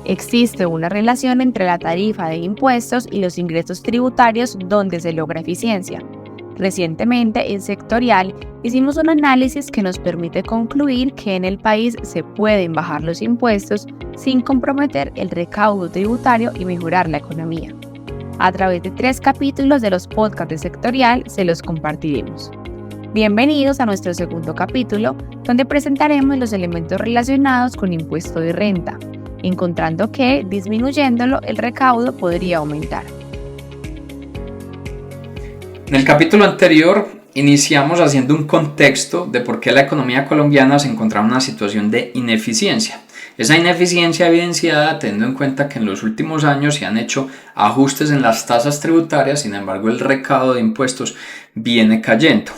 Existe una relación entre la tarifa de impuestos y los ingresos tributarios donde se logra eficiencia. Recientemente, en Sectorial, hicimos un análisis que nos permite concluir que en el país se pueden bajar los impuestos sin comprometer el recaudo tributario y mejorar la economía. A través de 3 capítulos de los podcasts de Sectorial se los compartiremos. Bienvenidos a nuestro segundo capítulo, donde presentaremos los elementos relacionados con impuesto de renta, encontrando que, disminuyéndolo, el recaudo podría aumentar. En el capítulo anterior iniciamos haciendo un contexto de por qué la economía colombiana se encontraba en una situación de ineficiencia. Esa ineficiencia evidenciada teniendo en cuenta que en los últimos años se han hecho ajustes en las tasas tributarias, sin embargo el recaudo de impuestos viene cayendo.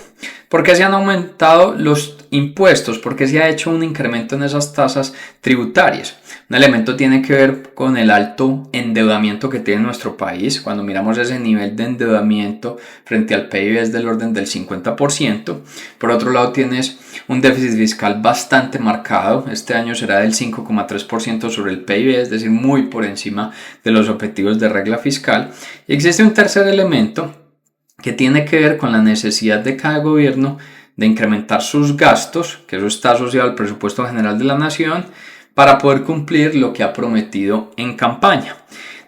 ¿Por qué se han aumentado los impuestos? ¿Por qué se ha hecho un incremento en esas tasas tributarias? Un elemento tiene que ver con el alto endeudamiento que tiene nuestro país. Cuando miramos ese nivel de endeudamiento frente al PIB es del orden del 50%. Por otro lado tienes un déficit fiscal bastante marcado. Este año será del 5,3% sobre el PIB, es decir, muy por encima de los objetivos de regla fiscal. Y existe un tercer elemento que tiene que ver con la necesidad de cada gobierno de incrementar sus gastos, que eso está asociado al presupuesto general de la nación, para poder cumplir lo que ha prometido en campaña.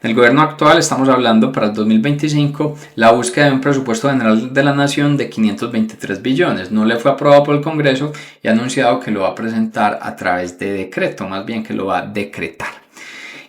En el gobierno actual estamos hablando para el 2025 la búsqueda de un presupuesto general de la nación de 523 billones. No le fue aprobado por el Congreso y ha anunciado que lo va a presentar a través de decreto, más bien que lo va a decretar.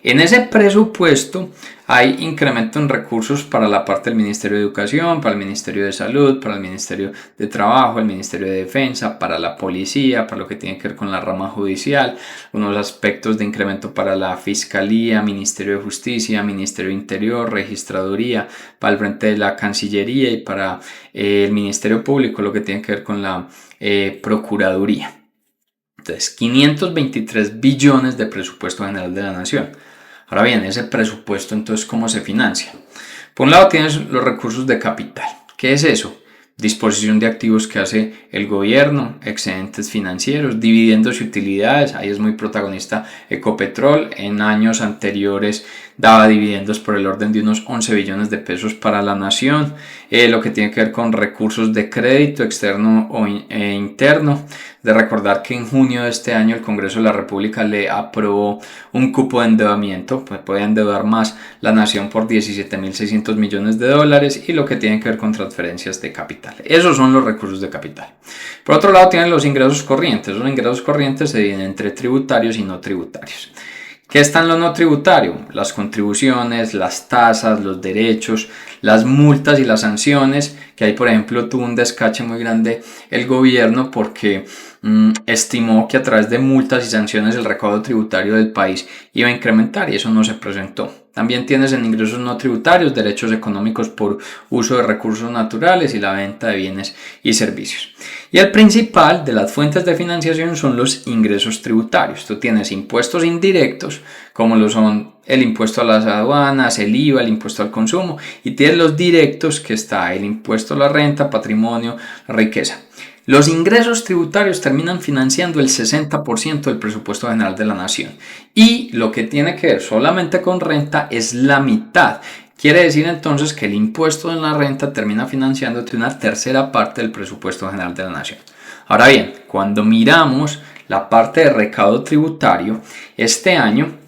En ese presupuesto hay incremento en recursos para la parte del Ministerio de Educación, para el Ministerio de Salud, para el Ministerio de Trabajo, el Ministerio de Defensa, para la Policía, para lo que tiene que ver con la rama judicial, unos aspectos de incremento para la Fiscalía, Ministerio de Justicia, Ministerio de Interior, Registraduría, para el frente de la Cancillería y para el Ministerio Público, lo que tiene que ver con la Procuraduría. Entonces, 523 billones de presupuesto general de la nación. Ahora bien, ese presupuesto, entonces, ¿cómo se financia? Por un lado tienes los recursos de capital. ¿Qué es eso? Disposición de activos que hace el gobierno, excedentes financieros, dividendos y utilidades. Ahí es muy protagonista Ecopetrol. En años anteriores daba dividendos por el orden de unos 11 billones de pesos para la nación. Lo que tiene que ver con recursos de crédito externo e interno. De recordar que en junio de este año el Congreso de la República le aprobó un cupo de endeudamiento, pues puede endeudar más la nación por 17.600 millones de dólares y lo que tiene que ver con transferencias de capital. Esos son los recursos de capital. Por otro lado tienen los ingresos corrientes. Los ingresos corrientes se dividen entre tributarios y no tributarios. ¿Qué está en lo no tributario? Las contribuciones, las tasas, los derechos, las multas y las sanciones, que ahí por ejemplo tuvo un descache muy grande el gobierno porque estimó que a través de multas y sanciones el recaudo tributario del país iba a incrementar y eso no se presentó. También tienes en ingresos no tributarios derechos económicos por uso de recursos naturales y la venta de bienes y servicios. Y el principal de las fuentes de financiación son los ingresos tributarios. Tú tienes impuestos indirectos, como lo son el impuesto a las aduanas, el IVA, el impuesto al consumo, y tienes los directos, que está el impuesto a la renta, patrimonio, riqueza. Los ingresos tributarios terminan financiando el 60% del presupuesto general de la nación y lo que tiene que ver solamente con renta es la mitad. Quiere decir entonces que el impuesto en la renta termina financiándote una tercera parte del presupuesto general de la nación. Ahora bien, cuando miramos la parte de recaudo tributario, este año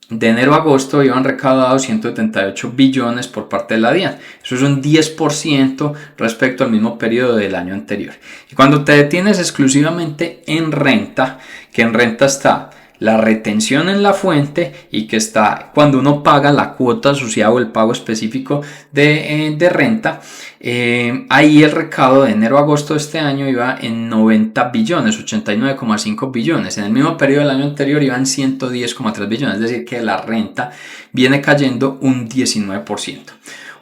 de enero a agosto habían recaudado 178 billones por parte de la DIAN. Eso es un 10% respecto al mismo periodo del año anterior. Y cuando te detienes exclusivamente en renta, que en renta está la retención en la fuente y que está cuando uno paga la cuota asociada o el pago específico de renta, ahí el recaudo de enero a agosto de este año iba en 90 billones, 89,5 billones. En el mismo periodo del año anterior iban 110,3 billones, es decir que la renta viene cayendo un 19%.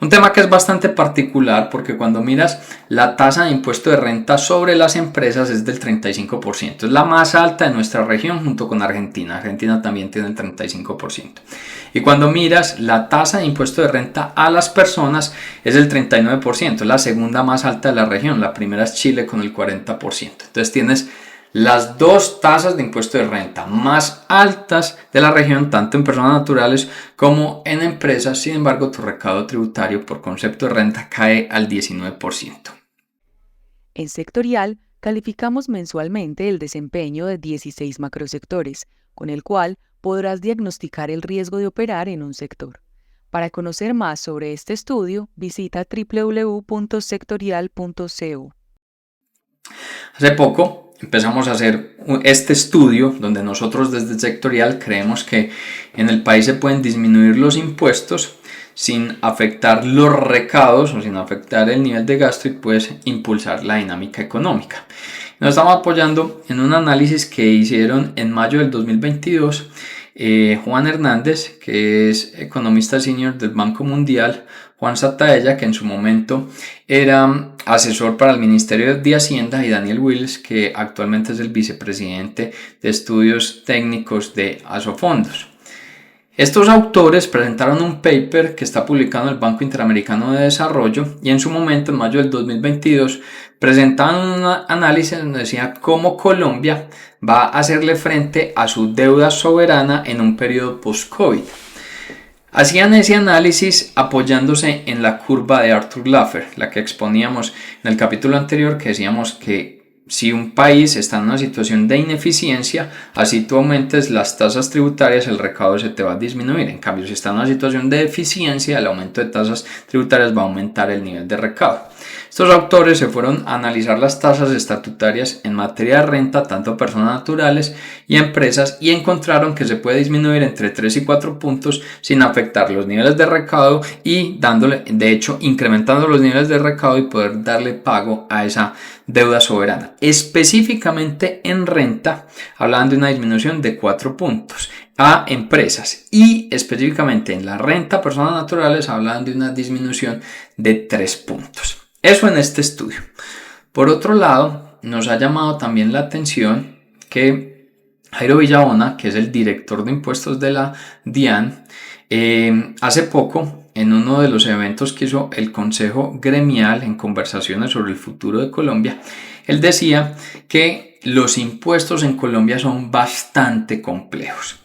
Un tema que es bastante particular porque cuando miras la tasa de impuesto de renta sobre las empresas es del 35%. Es la más alta de nuestra región junto con Argentina. Argentina también tiene el 35%. Y cuando miras la tasa de impuesto de renta a las personas es el 39%. Es la segunda más alta de la región. La primera es Chile con el 40%. Entonces tienes las dos tasas de impuesto de renta más altas de la región, tanto en personas naturales como en empresas. Sin embargo, tu recaudo tributario por concepto de renta cae al 19%. En sectorial, calificamos mensualmente el desempeño de 16 macrosectores, con el cual podrás diagnosticar el riesgo de operar en un sector. Para conocer más sobre este estudio, visita www.sectorial.co. Hace poco empezamos a hacer este estudio donde nosotros desde Sectorial creemos que en el país se pueden disminuir los impuestos sin afectar los recaudos o sin afectar el nivel de gasto y pues impulsar la dinámica económica. Nos estamos apoyando en un análisis que hicieron en mayo del 2022 Juan Hernández, que es economista senior del Banco Mundial, Juan Sataella, que en su momento era asesor para el Ministerio de Hacienda, y Daniel Wills, que actualmente es el vicepresidente de estudios técnicos de Asofondos. Estos autores presentaron un paper que está publicado en el Banco Interamericano de Desarrollo y en su momento, en mayo del 2022, presentaban un análisis donde decía cómo Colombia va a hacerle frente a su deuda soberana en un periodo post-COVID. Hacían ese análisis apoyándose en la curva de Arthur Laffer, la que exponíamos en el capítulo anterior, que decíamos que si un país está en una situación de ineficiencia, así tú aumentes las tasas tributarias, el recaudo se te va a disminuir. En cambio, si está en una situación de eficiencia, el aumento de tasas tributarias va a aumentar el nivel de recaudo. Estos autores se fueron a analizar las tasas estatutarias en materia de renta, tanto personas naturales y empresas, y encontraron que se puede disminuir entre 3 y 4 puntos sin afectar los niveles de recaudo y incrementando los niveles de recaudo y poder darle pago a esa deuda soberana. Específicamente en renta, hablaban de una disminución de 4 puntos a empresas, y específicamente en la renta a personas naturales hablaban de una disminución de 3 puntos. Eso en este estudio. Por otro lado, nos ha llamado también la atención que Jairo Villabona, que es el director de impuestos de la DIAN, hace poco, en uno de los eventos que hizo el Consejo Gremial en conversaciones sobre el futuro de Colombia, él decía que los impuestos en Colombia son bastante complejos,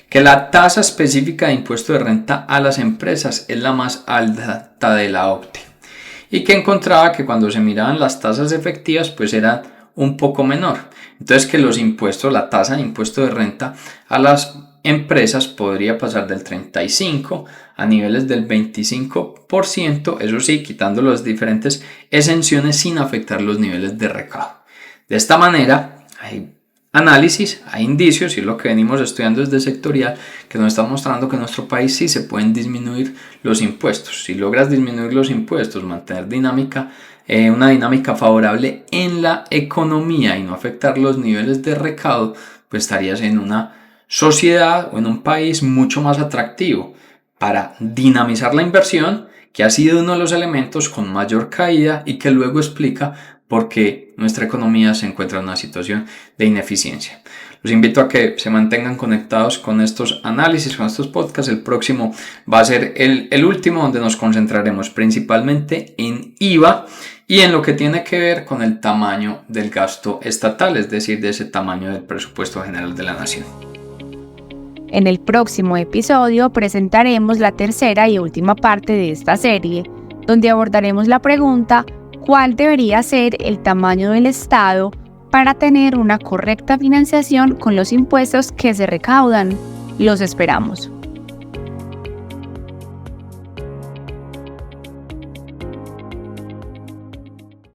que la tasa específica de impuesto de renta a las empresas es la más alta de la OCDE, y que encontraba que cuando se miraban las tasas efectivas pues era un poco menor. Entonces que los impuestos, la tasa de impuesto de renta a las empresas podría pasar del 35% a niveles del 25%, eso sí, quitando las diferentes exenciones sin afectar los niveles de recaudo. De esta manera hay análisis, hay indicios, y es lo que venimos estudiando desde Sectorial, que nos está mostrando que en nuestro país sí se pueden disminuir los impuestos. Si logras disminuir los impuestos, mantener una dinámica favorable en la economía y no afectar los niveles de recaudo, pues estarías en una sociedad o en un país mucho más atractivo para dinamizar la inversión, que ha sido uno de los elementos con mayor caída y que luego explica por qué nuestra economía se encuentra en una situación de ineficiencia. Los invito a que se mantengan conectados con estos análisis, con estos podcasts. El próximo va a ser el último, donde nos concentraremos principalmente en IVA y en lo que tiene que ver con el tamaño del gasto estatal, es decir, de ese tamaño del presupuesto general de la nación. En el próximo episodio presentaremos la tercera y última parte de esta serie, donde abordaremos la pregunta: ¿cuál debería ser el tamaño del Estado para tener una correcta financiación con los impuestos que se recaudan? Los esperamos.